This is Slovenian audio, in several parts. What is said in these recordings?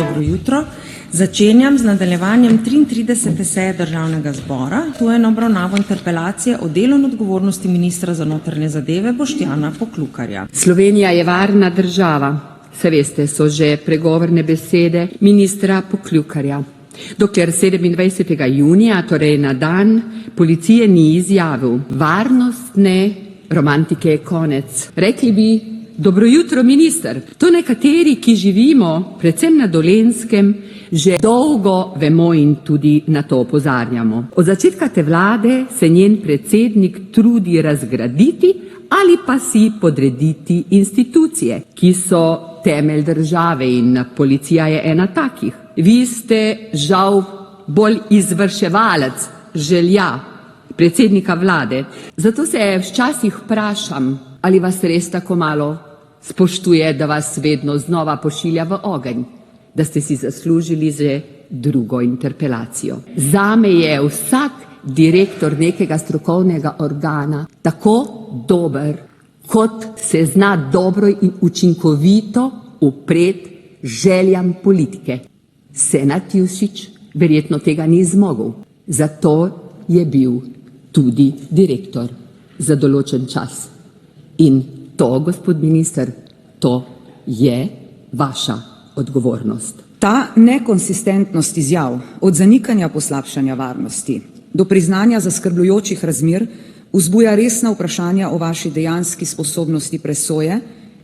dobro jutro. Začenjam z nadaljevanjem 33. seje Državnega zbora, to je na obravnavo interpelacije o delu in odgovornosti ministra za notranje zadeve Boštjana Poklukarja. Slovenija je varna država. Se veste, so že pregovorne besede ministra Poklukarja. Dokler 27. junija, torej na dan policije, ni izjavil: varnost ne, romantike je konec. Rekli bi: dobro jutro, minister. To nekateri, ki živimo predvsem na Dolenjskem, že dolgo vemo in tudi na to opozarjamo. Od začetka te vlade se njen predsednik trudi razgraditi ali pa si podrediti institucije, ki so temelj države, in policija je ena takih. Vi ste žal bolj izvrševalec želja predsednika vlade. Zato se včasih vprašam, ali vas res tako malo spoštuje, da vas vedno znova pošilja v ogenj, da ste si zaslužili že drugo interpelacijo. Zame je vsak direktor nekega strokovnega organa tako dober, kot se zna dobro in učinkovito upreti željam politike. Senad Jušić verjetno tega ni zmogel, zato je bil tudi direktor za določen čas. In to, gospod minister, to je vaša odgovornost. Ta nekonsistentnost izjav, od zanikanja poslabšanja varnosti do priznanja zaskrbljujočih razmer, vzbuja resna vprašanja o vaši dejanski sposobnosti presoje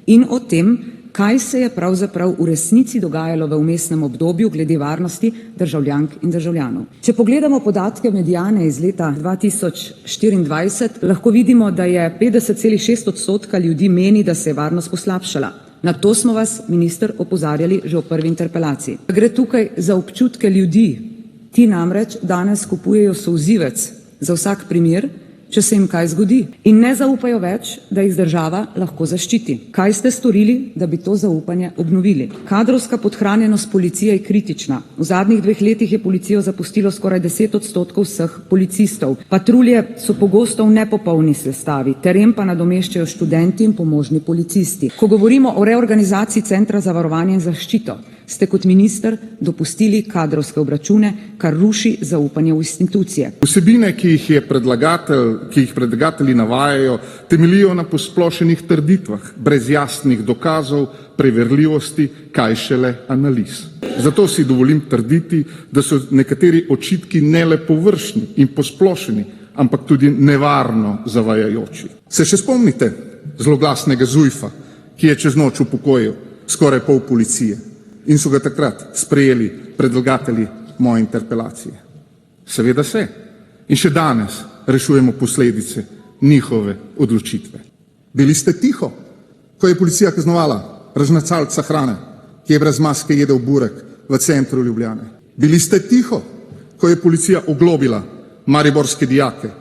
in o tem, kaj se je pravzaprav v resnici dogajalo v vmesnem obdobju glede varnosti državljank in državljanov. Če pogledamo podatke Mediane iz leta 2024, lahko vidimo, da je 50,6% ljudi meni, da se je varnost poslabšala. Na to smo vas, minister, opozarjali že v prvi interpelaciji. Gre tukaj za občutke ljudi. Ti namreč danes kupujejo solzivec za vsak primer, če se jim kaj zgodi, in ne zaupajo več, da jih država lahko zaščiti. Kaj ste storili, da bi to zaupanje obnovili? Kadrovska podhranjenost policije je kritična. V zadnjih 2 letih je policijo zapustilo skoraj 10% vseh policistov. Patrulje so pogosto v nepopolni sestavi, teren pa nadomeščajo študenti in pomožni policisti. Ko govorimo o reorganizaciji Centra za varovanje in zaščito, ste kot minister dopustili kadrovske obračune, kar ruši zaupanje v institucije. Vsebine, ki jih predlagatelji navajajo, temeljijo na posplošenih trditvah, brez jasnih dokazov, preverljivosti, kaj šele analiz. Zato si dovolim trditi, da so nekateri očitki ne le površni in posplošeni, ampak tudi nevarno zavajajoči. Se še spomnite zloglasnega Zujfa, ki je čez noč upokojil skoraj pol policije in so ga takrat sprejeli predlagatelji moje interpelacije? Seveda se. In še danes rešujemo posledice njihove odločitve. Bili ste tiho, ko je policija kaznovala ražnacalca hrane, ki je brez maske jedel burek v centru Ljubljane. Bili ste tiho, ko je policija oglobila mariborske dijake,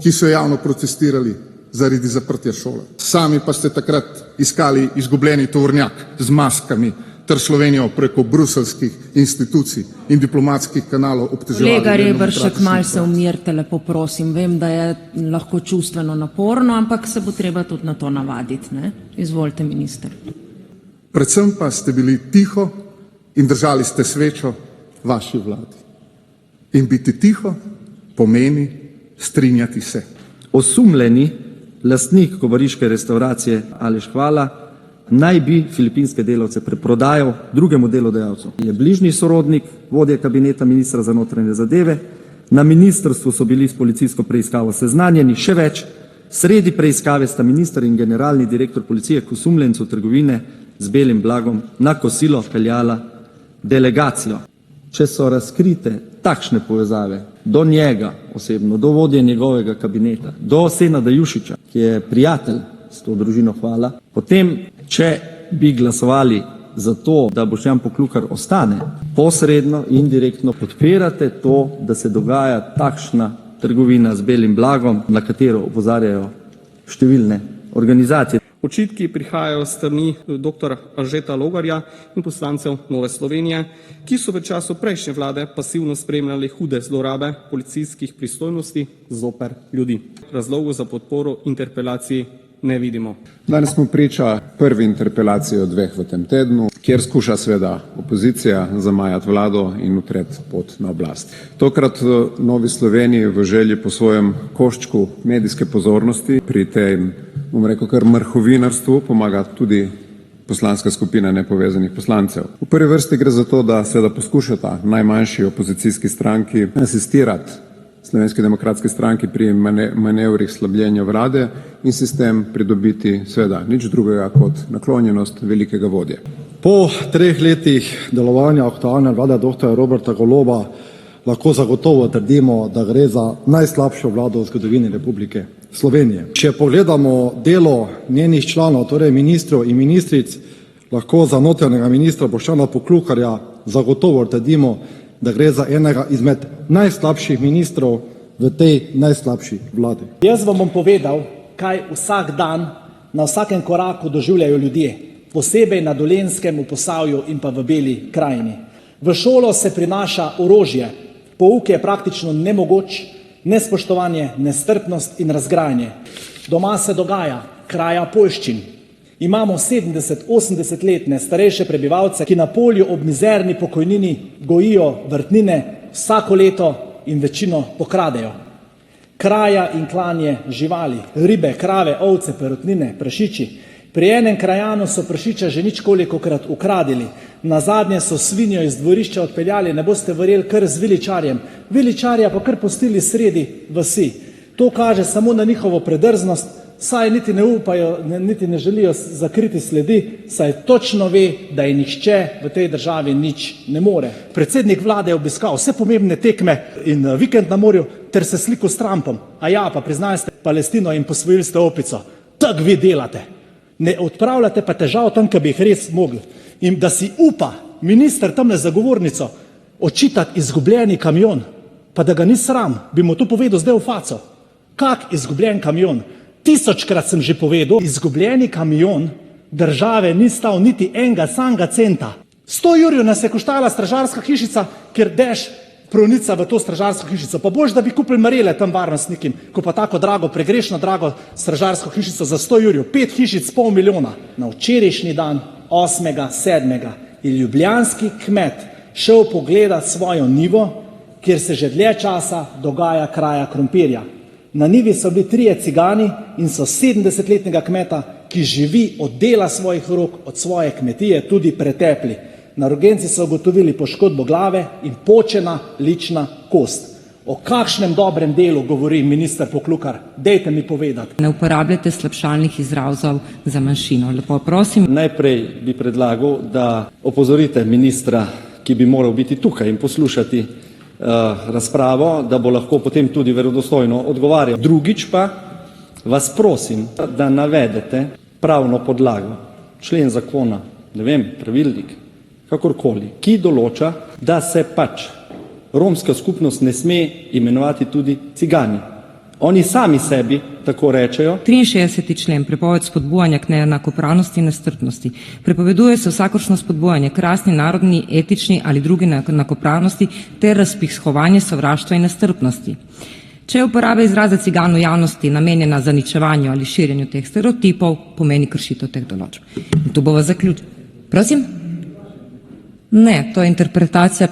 ki so javno protestirali zaradi zaprtja šole. Sami pa ste takrat iskali izgubljeni tovornjak z maskami ter Slovenijo preko bruselskih institucij in diplomatskih kanalov obteževali. Kolega Reberšek, malo se umirite, lepo prosim. Vem, da je lahko čustveno naporno, ampak se bo treba tudi na to navaditi, ne? Izvolite, minister. Predvsem pa ste bili tiho in držali ste svečo vaši vladi. In biti tiho pomeni strinjati se. Osumljeni lastnik kobariške restavracije Aleš Hvala naj bi filipinske delavce preprodajal drugemu delodajalcu. Je bližnji sorodnik vodje kabineta ministra za notranje zadeve. Na ministrstvu so bili s policijsko preiskavo seznanjeni. Še več, sredi preiskave sta minister in generalni direktor policije k osumljencu trgovine z belim blagom na kosilo peljala delegacijo. Če so razkrite takšne povezave do njega osebno, do vodje njegovega kabineta, do Senada Jušića, ki je prijatelj s to družino Hvala, potem, če bi glasovali za to, da Boštjan Poklukar ostane, posredno in direktno podpirate to, da se dogaja takšna trgovina z belim blagom, na katero opozarjajo številne organizacije. Očitki prihajajo s strani dr. Anžeta Logarja in poslancev Nove Slovenije, ki so v času prejšnje vlade pasivno spremljali hude zlorabe policijskih pristojnosti zoper ljudi. Razlogov za podporo interpelaciji ne vidimo. Danes smo priča prvi interpelaciji od dveh v tem tednu, kjer skuša seveda opozicija zamajati vlado in utreti pot na oblast. Tokrat v Novi Sloveniji v želji po svojem koščku medijske pozornosti pri tem, bom rekel, kar mrhovinarstvu pomaga tudi poslanska skupina nepovezanih poslancev. V prvi vrsti gre za to, da seveda poskušata najmanjši opozicijski stranki asistirati Slovenski demokratski stranki pri manevrih slabljenja vlade in si s tem pridobiti seveda nič drugega kot naklonjenost velikega vodje. Po 3 letih delovanja aktualne vlade dr. Roberta Goloba lahko zagotovo trdimo, da gre za najslabšo vlado v zgodovini Republike Slovenije. Če pogledamo delo njenih članov, torej ministrov in ministric, lahko za notranjega ministra Boštjana Poklukarja zagotovo trdimo, da gre za enega izmed najslabših ministrov v tej najslabši vladi. Jaz vam bom povedal, kaj vsak dan na vsakem koraku doživljajo ljudje, posebej na Dolenjskem, v Posavju in pa v Beli krajini. V šolo se prinaša orožje, pouk je praktično nemogoč, nespoštovanje, nestrpnost in razgrajanje. Doma se dogaja kraja poljščin. Imamo 70-80-letne starejše prebivalce, ki na polju ob mizerni pokojnini gojijo vrtnine vsako leto in večino pokradejo. Kraja in klanje živali, ribe, krave, ovce, perutnine, prašiči. Pri enem krajanu so prašiča že ničkolikokrat ukradili. Nazadnje so svinjo iz dvorišča odpeljali, ne boste verjeli, kar z viličarjem. Viličarja pa kar pustili sredi vasi. To kaže samo na njihovo predrznost, saj niti ne upajo, niti ne želijo zakriti sledi, saj točno ve, da je nihče v tej državi nič ne more. Predsednik vlade je obiskal vse pomembne tekme in vikend na morju ter se slikal s Trumpom. A ja, pa priznali ste Palestino in posvojili ste opico. Tako vi delate. Ne odpravljate pa težav tam, ki bi jih res mogli. In da si upa minister tamle za govornico očitati izgubljeni kamion, pa da ga ni sram, bi mu to povedal zdaj v faco. Kak izgubljen kamion? 1000-krat sem že povedal, izgubljeni kamion države ni stal niti enega samega centa. 100 jurjev nas je koštala stražarska hišica, ker dež pronica v to stražarsko hišico. Pa boš, da bi kupili marele tam varnostnikim, ko pa tako drago, pregrešno drago stražarsko hišico za 100 jurjev, 5 hišic, $500,000. Na včerajšnji dan, 8.7., je ljubljanski kmet šel pogledat svojo njivo, kjer se že dlje časa dogaja kraja krompirja. Na njivi so bili 3 cigani in so 70-letnega kmeta, ki živi od dela svojih rok, od svoje kmetije, tudi pretepli. Na urgenci so ugotovili poškodbo glave in počena lična kost. O kakšnem dobrem delu govori minister Poklukar? Dejte mi povedati. Ne uporabljate slabšalnih izrazov za manjšino. Lepo prosim. Najprej bi predlagal, da opozorite ministra, ki bi moral biti tukaj in poslušati razpravo, da bo lahko potem tudi verodostojno odgovarjal. Drugič pa vas prosim, da navedete pravno podlago, člen zakona, ne vem, pravilnik, kakorkoli, ki določa, da se pač romska skupnost ne sme imenovati tudi cigani. Oni sami sebi tako rečejo. 63. člen, prepoved spodbujanja k neenakopravnosti in nestrpnosti. Prepoveduje se vsakršno spodbujanje k rasni, narodni, etični ali drugi neenakopravnosti ter razpihovanje sovraštva in nestrpnosti. Če je uporaba izraza cigan v javnosti namenjena zaničevanju ali širjenju teh stereotipov, pomeni kršitev teh določb. In tu bova zaključila. Prosim? Ne, to je interpretacija,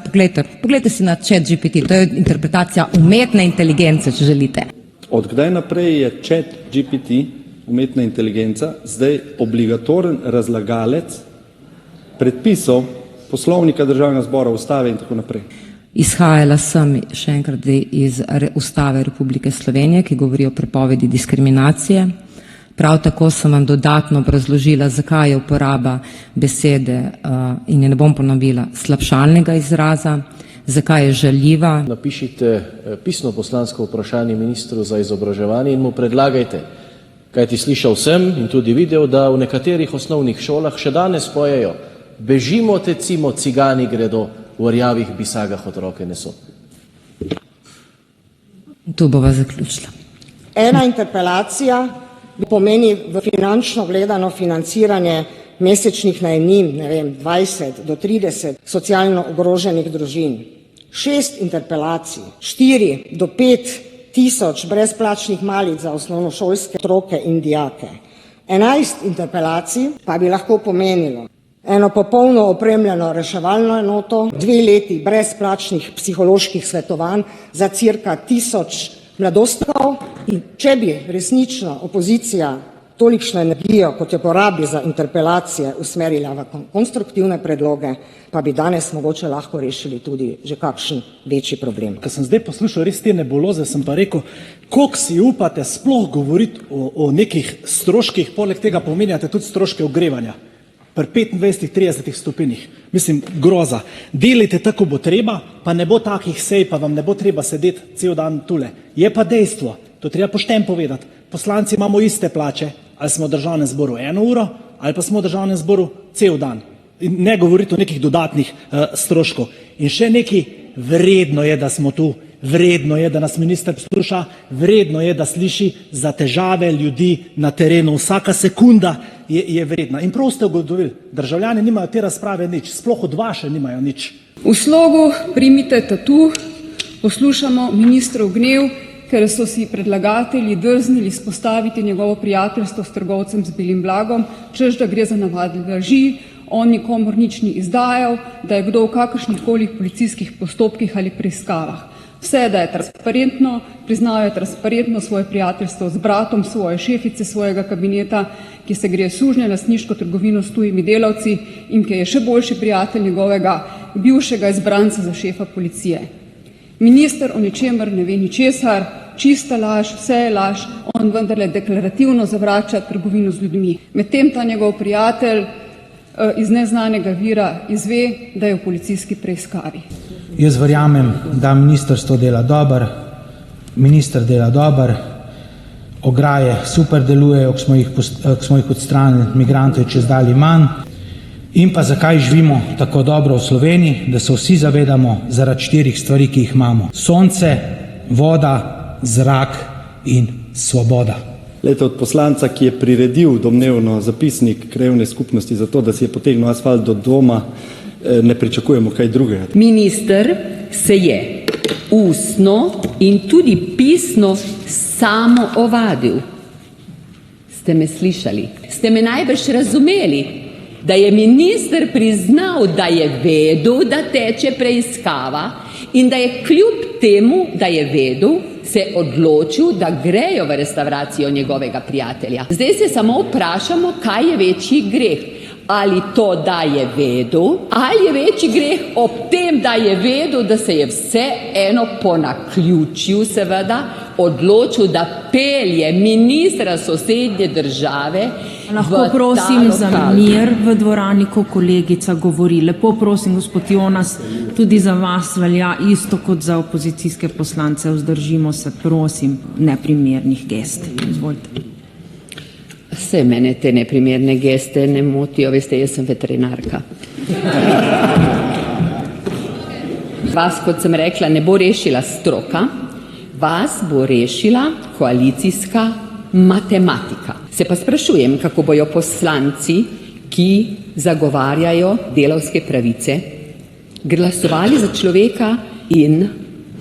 poglejte si na ChatGPT, to je interpretacija umetne inteligence, če želite. Od kdaj naprej je ChatGPT, umetna inteligenca, zdaj obligatoren razlagalec predpisov Poslovnika Državnega zbora, Ustave in tako naprej? Izhajala sem še enkrat iz Ustave Republike Slovenije, ki govori o prepovedi diskriminacije. Prav tako sem vam dodatno obrazložila, zakaj je uporaba besede, in je ne bom ponovila, slabšalnega izraza, zakaj je žaljiva. Napišite pisno poslansko vprašanje ministru za izobraževanje in mu predlagajte, kajti slišal sem in tudi videl, da v nekaterih osnovnih šolah še danes pojejo: bežimo, tecimo, cigani gredo, v rjavih bisagah otroke neso. Tu bova zaključila. Ena interpelacija pomeni v finančno gledano financiranje mesečnih najemnin, ne vem, 20 do 30 socialno ogroženih družin. 6 interpelacij, 4 do 5 tisoč brezplačnih malic za osnovnošolske otroke in dijake. 11 interpelacij pa bi lahko pomenilo eno popolno opremljeno reševalno enoto, 2 leti brezplačnih psiholoških svetovanj za cirka 1000 mladostnikov. In če bi resnično opozicija tolikšno energijo, kot jo porabi za interpelacije, usmerila v konstruktivne predloge, pa bi danes mogoče lahko rešili tudi že kakšen večji problem. Ko sem zdaj poslušal res te nebuloze, sem pa rekel, koliko si upate sploh govoriti o nekih stroških, poleg tega pomenjate tudi stroške ogrevanja. Pri 25-30 stopinjih. Mislim, groza. Delite tako bo treba, pa ne bo takih sej, pa vam ne bo treba sedeti cel dan tule. Je pa dejstvo, to treba pošteno povedati. Poslanci imamo iste plače, ali smo v državnem zboru 1 uro, ali pa smo v državnem zboru cel dan. In ne govoriti o nekih dodatnih stroškov. In še nekaj, vredno je, da smo tu, vredno je, da nas minister posluša, vredno je, da sliši za težave ljudi na terenu. Vsaka sekunda je vredna. In prav ste ugotovili, državljani nimajo te razprave nič, sploh od vaše nimajo nič. V slogu primite tatu poslušamo ministrov gnev, ker so si predlagatelji drznili izpostaviti njegovo prijateljstvo s trgovcem z belim blagom, češ da gre za navadne laži, on nikomor nič ni izdajal, da je kdo v kakršnih koli policijskih postopkih ali preiskavah. Vse, da je transparentno, priznajo transparentno svoje prijateljstvo z bratom svoje šefice, svojega kabineta, ki se gre sužnje lastniško trgovino s tujimi delavci in ki je še boljši prijatelj njegovega bivšega izbranca za šefa policije. Minister o ničemer ne ve ničesar, čista laž, vse je laž, on vendarle deklarativno zavrača trgovino z ljudmi. Medtem ta njegov prijatelj iz neznanega vira izve, da je v policijski preiskavi. Jaz verjamem, da ministrstvo dela dobro, minister dela dobro, ograje super delujejo, ko smo jih odstranili, migrantov je čezdalje manj. In pa zakaj živimo tako dobro v Sloveniji, da se vsi zavedamo zaradi 4 stvari, ki jih imamo. Sonce, voda, zrak in svoboda. Lejte, od poslanca, ki je priredil domnevno zapisnik krajevne skupnosti za to, da si je potegnil asfalt do doma, ne pričakujemo kaj drugega. Minister se je ustno in tudi pisno samo ovadil. Ste me slišali? Ste me najbrž razumeli? Da je minister priznal, da je vedel, da teče preiskava in da je kljub temu, da je vedel, se odločil, da grejo v restavracijo njegovega prijatelja. Zdaj se samo vprašamo, kaj je večji greh. Ali to, da je vedel, ali je večji greh ob tem, da je vedel, da se je vse eno po naključju seveda odločil, da pelje ministra sosednje države. Lahko prosim za mir v dvorani, ko kolegica govori. Lepo prosim, gospod Jonas, tudi za vas velja isto kot za opozicijske poslance. Vzdržimo se, prosim, neprimernih gest. Izvolite. Vse mene te neprimerne geste ne motijo, veste, jaz sem veterinarka. Vas, kot sem rekla, ne bo rešila stroka, vas bo rešila koalicijska matematika. Se pa sprašujem, kako bojo poslanci, ki zagovarjajo delavske pravice, glasovali za človeka in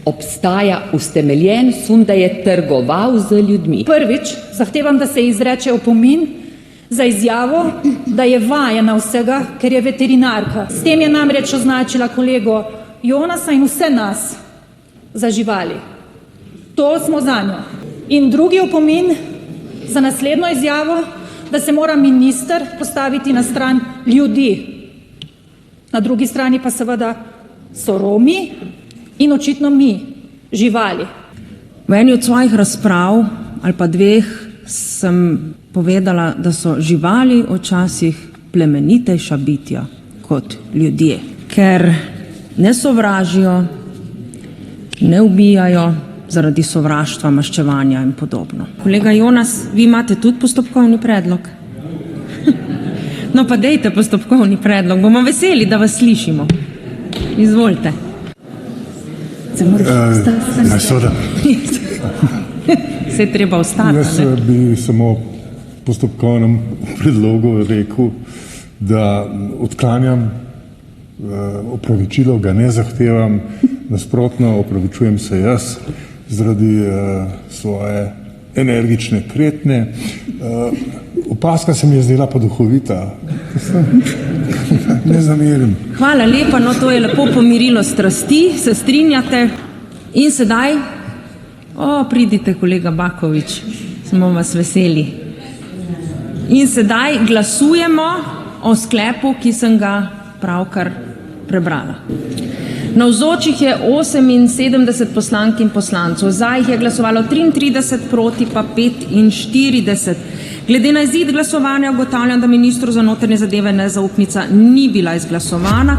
obstaja utemeljen sum, da je trgoval z ljudmi. Prvič, zahtevam, da se izreče opomin za izjavo, da je vajena vsega, ker je veterinarka. S tem je namreč označila kolego Jonasa in vse nas za živali. To smo zanjo. In drugi opomin za naslednjo izjavo, da se mora minister postaviti na stran ljudi. Na drugi strani pa seveda so Romi in očitno mi, živali. V eni od svojih razprav ali pa 2 sem povedala, da so živali včasih plemenitejša bitja kot ljudje, ker ne sovražijo, ne ubijajo zaradi sovraštva, maščevanja in podobno. Kolega Jonas, vi imate tudi postopkovni predlog? No pa dejte postopkovni predlog, bomo veseli, da vas slišimo. Izvolite. Se je treba ostati. Jaz bi samo postopkovnem predlogu rekel, da odklanjam opravičilo, ga ne zahtevam, nasprotno opravičujem se jaz zaradi svoje energične, kretne. Opazka se mi je zdela pa duhovita. Ne zamerim. Hvala lepa, no to je lepo pomirilo strasti, se strinjate. In sedaj, pridite kolega Bakovič, smo vas veseli. In sedaj glasujemo o sklepu, ki sem ga pravkar prebrala. Navzočih je 78 poslank in poslancev, za jih je glasovalo 33, proti pa 45. Glede na izid glasovanja ugotavljam, da ministru za notranje zadeve nezaupnica ni bila izglasovana.